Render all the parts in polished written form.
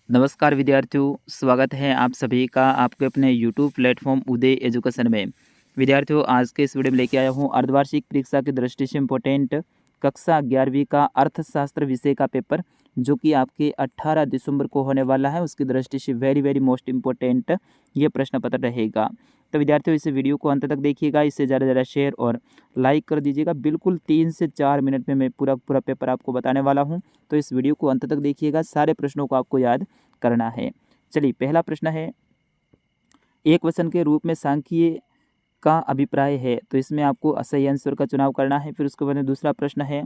नमस्कार विद्यार्थियों, स्वागत है आप सभी का आपके अपने यूट्यूब प्लेटफॉर्म उदय एजुकेशन में। विद्यार्थियों, आज के इस वीडियो में लेके आया हूँ अर्धवार्षिक परीक्षा की दृष्टि से इम्पोर्टेंट कक्षा 11वीं का अर्थशास्त्र विषय का पेपर, जो कि आपके 18 दिसंबर को होने वाला है। उसकी दृष्टि से वेरी मोस्ट इम्पोर्टेंट ये प्रश्न पत्र रहेगा। तो विद्यार्थियों, इस वीडियो को अंत तक देखिएगा, इससे ज़्यादा शेयर और लाइक कर दीजिएगा। बिल्कुल 3 से 4 मिनट में मैं पूरा पेपर आपको बताने वाला हूँ, तो इस वीडियो को अंत तक देखिएगा। सारे प्रश्नों को आपको याद करना है। चलिए, पहला प्रश्न है, एक वचन के रूप में सांख्यिकीय का अभिप्राय है। तो इसमें आपको सही आंसर का चुनाव करना है। फिर उसके बाद में दूसरा प्रश्न है,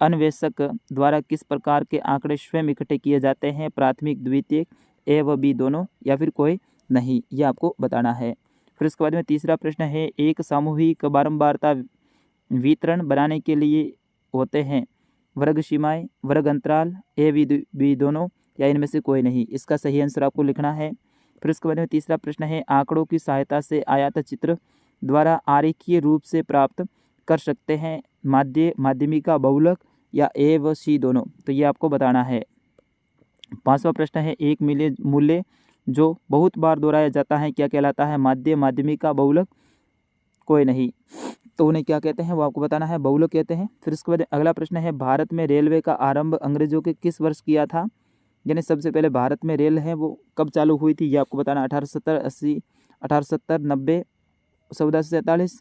अन्वेषक द्वारा किस प्रकार के आंकड़े स्वयं इकट्ठे किए जाते हैं, प्राथमिक, द्वितीयक, ए व बी दोनों, या फिर कोई नहीं, ये आपको बताना है। फिर उसके बाद में तीसरा प्रश्न है, एक सामूहिक बारंबारता वितरण बनाने के लिए होते हैं वर्ग सीमाएं, वर्ग अंतराल, ए बी दोनों, या इनमें से कोई नहीं। इसका सही आंसर आपको लिखना है। फिर उसके बाद में तीसरा प्रश्न है, आंकड़ों की सहायता से आयत चित्र द्वारा आरेखीय रूप से प्राप्त कर सकते हैं माध्यमिका, बहुलक, या ए व सी दोनों। तो ये आपको बताना है। पांचवा प्रश्न है, एक मूल्य जो बहुत बार दोहराया जाता है क्या कहलाता है, माध्यमिका, बहुलक, कोई नहीं, तो उन्हें क्या कहते हैं वो आपको बताना है, बहुलक कहते हैं। फिर उसके बाद अगला प्रश्न है, भारत में रेलवे का आरंभ अंग्रेजों के किस वर्ष किया था, यानी सबसे पहले भारत में रेल है वो कब चालू हुई थी, ये आपको बताना। 1870, 80, 1870, 90, 1447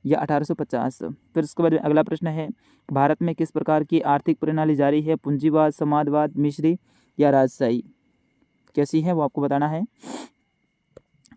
या 1850। फिर उसके बाद अगला प्रश्न है, भारत में किस प्रकार की आर्थिक प्रणाली जारी है, पूंजीवाद, समाजवाद, मिश्री, या राजशाही, कैसी है वो आपको बताना है।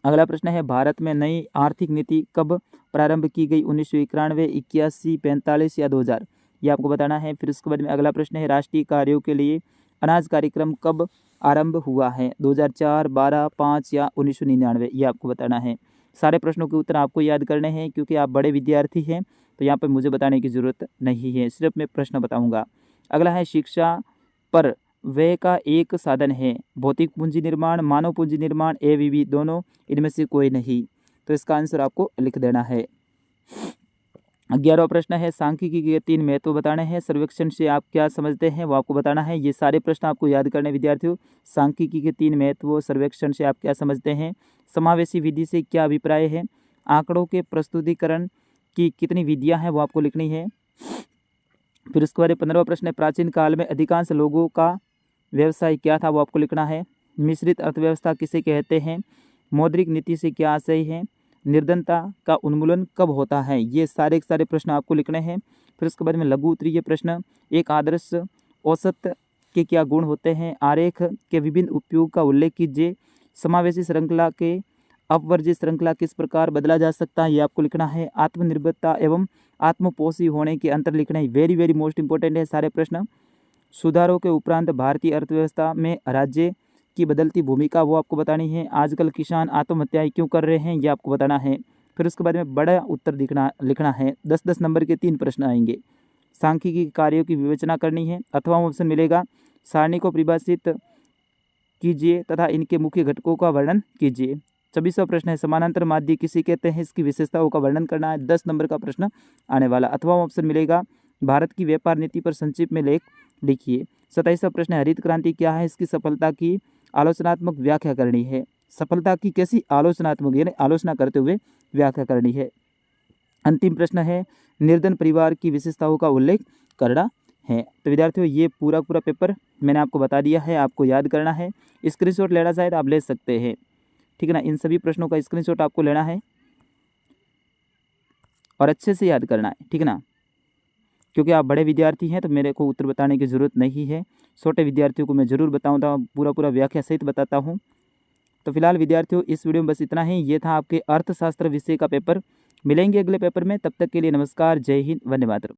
अगला प्रश्न है, भारत में नई आर्थिक नीति कब प्रारंभ की गई, 1991, 81, 45 या 2000, ये आपको बताना है। फिर उसके बाद में अगला प्रश्न है, राष्ट्रीय कार्यों के लिए अनाज कार्यक्रम कब आरंभ हुआ है, 2004, 12, 5 या 1999, ये आपको बताना है। सारे प्रश्नों के उत्तर आपको याद करने हैं, क्योंकि आप बड़े विद्यार्थी हैं, तो यहाँ पर मुझे बताने की ज़रूरत नहीं है, सिर्फ मैं प्रश्न बताऊँगा। अगला है, शिक्षा पर व्यय का एक साधन है, भौतिक पूंजी निर्माण, मानव पूंजी निर्माण, ए वी बी दोनों, इनमें से कोई नहीं। तो इसका आंसर आपको लिख देना है। 11वां प्रश्न है, सांख्यिकी के 3 महत्व बताने हैं, सर्वेक्षण से आप क्या समझते हैं वो आपको बताना है। ये सारे प्रश्न आपको याद करने विद्यार्थियों। सांख्यिकी के 3 महत्व, सर्वेक्षण से आप क्या समझते हैं, समावेशी विधि से क्या अभिप्राय है, आंकड़ों के प्रस्तुतिकरण की कितनी विधियां हैं वो आपको लिखनी है। फिर उसके बाद 15वां प्रश्न है, प्राचीन काल में अधिकांश लोगों का व्यवसाय क्या था वो आपको लिखना है। मिश्रित अर्थव्यवस्था किसे कहते हैं, मौद्रिक नीति से क्या आशय है, निर्धनता का उन्मूलन कब होता है, ये सारे के सारे प्रश्न आपको लिखने हैं। फिर उसके बाद में लघु उत्तरीय प्रश्न, एक आदर्श औसत के क्या गुण होते हैं, आरेख के विभिन्न उपयोग का उल्लेख कीजिए, समावेशी श्रृंखला के अपवर्जित श्रृंखला किस प्रकार बदला जा सकता है, ये आपको लिखना है। आत्मनिर्भरता एवं आत्मपोषी होने के अंतर लिखना है, वेरी मोस्ट इंपॉर्टेंट है सारे प्रश्न। सुधारों के उपरांत भारतीय अर्थव्यवस्था में राज्य की बदलती भूमिका वो आपको बतानी है। आजकल किसान आत्महत्याएं क्यों कर रहे हैं, ये आपको बताना है। फिर उसके बाद में बड़ा उत्तर लिखना है। 10-10 नंबर के 3 प्रश्न आएंगे। सांख्यिकी कार्यों की विवेचना करनी है, अथवा ऑप्शन मिलेगा, सारणी को परिभाषित कीजिए तथा इनके मुख्य घटकों का वर्णन कीजिए। 26वां प्रश्न है, समानांतर माध्य किसे कहते हैं, इसकी विशेषताओं का वर्णन करना है। 10 नंबर का प्रश्न आने वाला। अथवा ऑप्शन मिलेगा, भारत की व्यापार नीति पर संक्षिप्त में लेख लिखिए। 27वां प्रश्न है, हरित क्रांति क्या है, इसकी सफलता की आलोचनात्मक व्याख्या करनी है। सफलता की कैसी, आलोचनात्मक, यानी आलोचना करते हुए व्याख्या करनी है। अंतिम प्रश्न है, निर्धन परिवार की विशेषताओं का उल्लेख करना है। तो विद्यार्थियों, ये पूरा पेपर मैंने आपको बता दिया है, आपको याद करना है। स्क्रीनशॉट लेना चाहे तो आप ले सकते हैं, ठीक है ना। इन सभी प्रश्नों का स्क्रीनशॉट आपको लेना है और अच्छे से याद करना है, ठीक है ना, क्योंकि आप बड़े विद्यार्थी हैं तो मेरे को उत्तर बताने की ज़रूरत नहीं है। छोटे विद्यार्थियों को मैं ज़रूर बताऊँगा, पूरा व्याख्या सहित बताता हूँ। तो फिलहाल विद्यार्थियों, इस वीडियो में बस इतना ही। ये था आपके अर्थशास्त्र विषय का पेपर। मिलेंगे अगले पेपर में, तब तक के लिए नमस्कार, जय हिंद, वंदे मातरम।